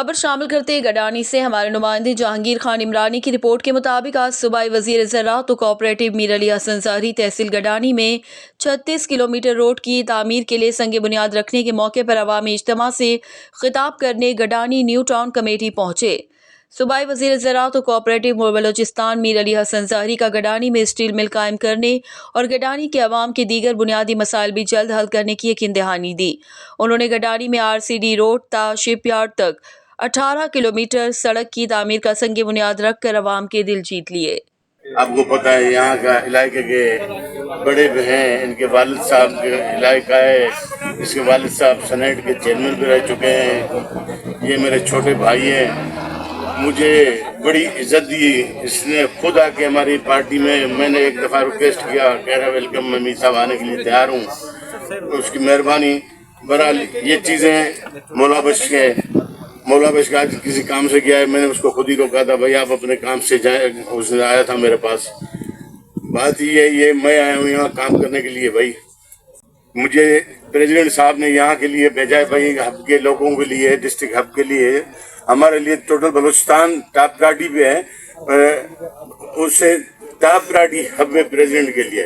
खबर शामिल करते गडानी से हमारे नुमाइंदे जहांगीर खान इमरानी की रिपोर्ट के मुताबिक आज सूबाई वजीर ज़राअत कोऑपरेटिव मीर अली हसन ज़ाहरी तहसील गडानी में 36 किलोमीटर रोड की तामीर के लिए संग बुनियाद रखने के मौके पर अवामी इज्तिमा से खिताब करने गडानी न्यू टाउन कमेटी पहुंचे। सूबाई वज़ीर ज़राअत और कोऑपरेटिव बलोचिस्तान मीर अली हसन ज़ाहरी का गडानी में स्टील मिल कायम करने और गडानी के अवाम के दीगर बुनियादी मसाइल भी जल्द हल करने की यकीन दहानी दी। उन्होंने गडानी में RCD रोड ता शिपयार्ड तक 18 किलोमीटर सड़क की तामीर का संग बुनियाद रख कर अवाम के दिल जीत लिए। आपको पता है यहाँ का इलाके के बड़े भी हैं, इनके वालिद साहब के इलाका है, इसके वालिद साहब सेनेट के चेयरमैन भी रह चुके हैं। ये मेरे छोटे भाई हैं, मुझे बड़ी इज्जत दी इसने, खुद आके हमारी पार्टी में मैंने एक दफ़ा रिक्वेस्ट किया, कह रहा वेलकम, मैं मीर साहब आने के लिए तैयार हूँ, उसकी मेहरबानी। बहरहाल ये चीज़ें मौला बख्श का आज किसी काम से गया है, मैंने उसको खुद ही रोका था, भाई आप अपने काम से जाए। उसने आया था मेरे पास, बात ये मैं आया हूँ यहाँ काम करने के लिए। भाई मुझे प्रेसिडेंट साहब ने यहाँ के लिए भेजा है, भाई हब के लोगों के लिए, डिस्ट्रिक्ट हब के लिए, हमारे लिए टोटल बलूचिस्तान टॉप प्रायोरिटी पे है, उससे टॉप प्रायोरिटी हब में प्रेसिडेंट के लिए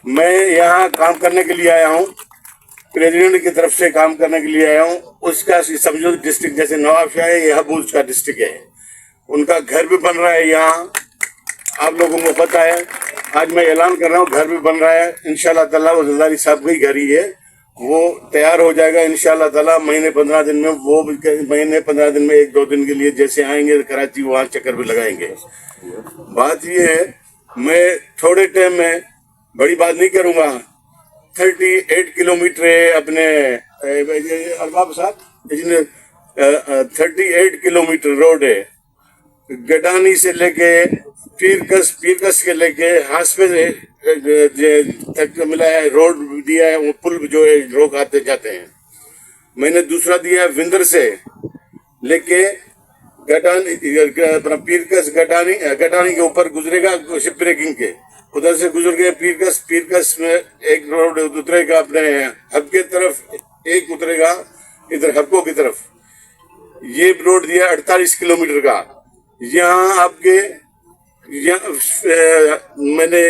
मैं यहाँ काम करने के लिए आया हूँ, प्रेसिडेंट की तरफ से काम करने के लिए आया हूँ। उसका समझो डिस्ट्रिक्ट जैसे नवाबशाह है, ये हब उसका डिस्ट्रिक्ट है, उनका घर भी बन रहा है यहाँ, आप लोगों को पता है। आज मैं ऐलान कर रहा हूँ घर भी बन रहा है, इंशाल्लाह ताला वो ज़रदारी साहब का ही घर ही है, वो तैयार हो जाएगा इंशाल्लाह ताला महीने 15 दिन में। वो महीने 15 दिन में 1-2 दिन के लिए जैसे आएंगे कराची, वहाँ चक्कर भी लगाएंगे। बात ये है, मैं थोड़े टाइम में बड़ी बात नहीं करूँगा, 38 किलोमीटर है अपने अरबाब साहब, 38 किलोमीटर रोड है, गडानी से लेके पीरकस के लेके हॉस्पिटल तक मिला है, रोड दिया है, वो पुल जो है लोग आते जाते हैं। मैंने दूसरा दिया है विंदर से लेके गडानी, पीरकस गडानी के ऊपर गुजरेगा शिप ब्रेकिंग के, उधर से गुजर गए पीरकस में एक रोड उतरेगा अपने हब के तरफ, एक उतरेगा इधर हबको की तरफ। ये रोड दिया 48 किलोमीटर का। यहाँ आपके मैंने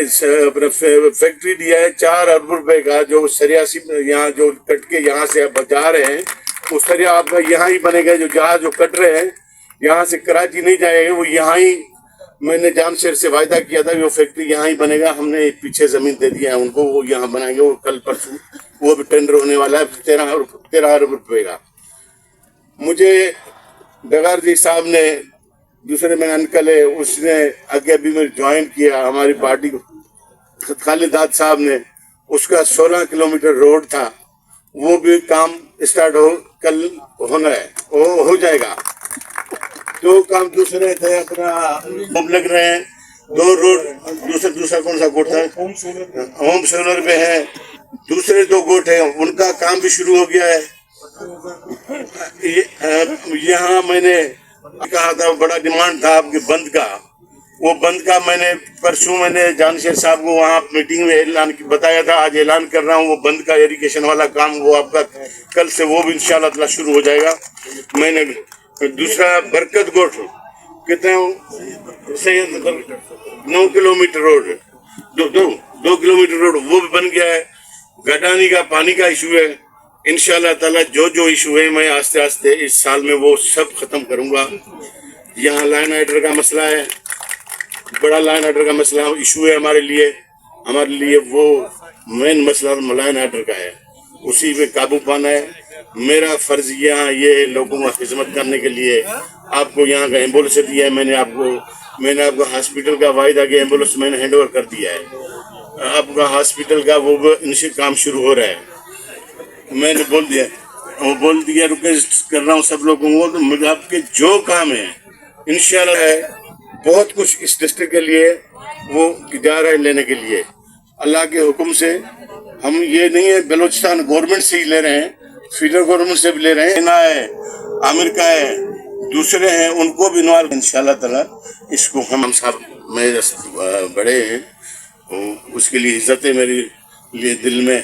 अपना फैक्ट्री दिया है 4 अरब रुपए का, जो सरियासी यहाँ जो कट के यहाँ से आप जा रहे हैं, वो सरिया आपका यहाँ ही बनेगा। जो जहाज जो कट रहे हैं यहाँ से कराची नहीं जाएगा, वो यहाँ ही, मैंने जामशेर से वायदा किया था कि वो फैक्ट्री यहाँ ही बनेगा, हमने पीछे जमीन दे दिया है उनको, वो यहाँ बनाएंगे। वो कल परसों वो भी टेंडर होने वाला है 13 अरब रुपए का। मुझे डगार जी साहब ने, दूसरे मेरे अंकल है, उसने आगे अभी में ज्वाइन किया हमारी पार्टी को, खालिदाद साहब ने, उसका 16 किलोमीटर रोड था, वो भी काम स्टार्ट कल होना है, वो हो जाएगा। 2 काम दूसरे थे अपना होम लग रहे हैं, 2 रोड दूसरा कौन सा गोट है, होम सोलर पे है, दूसरे 2 गोट है, उनका काम भी शुरू हो गया है। यहाँ मैंने कहा था, बड़ा डिमांड था आपके बंद का, वो बंद का मैंने परसों मैंने जानशेर साहब को वहाँ मीटिंग में ऐलान बताया था, आज ऐलान कर रहा हूँ, वो बंद का इरिगेशन वाला काम वो आपका कल से वो भी इंशाल्लाह ताला शुरू हो जाएगा। मैंने दूसरा बरकत गोट कितने 9 किलोमीटर रोड, 2 किलोमीटर रोड वो भी बन गया है। गडानी का पानी का इशू है, इंशाल्लाह ताला जो इशू है मैं आस्ते आस्ते इस साल में वो सब खत्म करूंगा। यहाँ लाइन आर्डर का मसला है, बड़ा लाइन आर्डर का मसला इशू है हमारे लिए वो मेन मसला लाइन आर्डर का है, उसी पे काबू पाना है। मेरा फर्ज यहाँ ये लोगों की खिदमत करने के लिए, आपको यहाँ का एम्बुलेंस दिया है, मैंने आपको हॉस्पिटल का वायदा के एम्बुलेंस मैंने हैंड ओवर कर दिया है, आपका हॉस्पिटल का वो इनसे काम शुरू हो रहा है। मैंने बोल दिया रिक्वेस्ट कर रहा हूँ सब लोगों को, तो आपके जो काम है इंशाल्लाह है, बहुत कुछ इस डिस्ट्रिक्ट के लिए वो जा रहे हैं लेने के लिए, अल्लाह के हुक्म से। हम ये नहीं है बलूचिस्तान गवर्नमेंट से ही ले रहे हैं, फेडरल गवर्नमेंट से भी ले रहे हैं, ना है आमिर का है, दूसरे हैं, उनको भी इन्वॉल्व इंशाल्लाह ताला। इसको हम साहब मेरे बड़े हैं, उसके लिए इज्जत है मेरे लिए दिल में।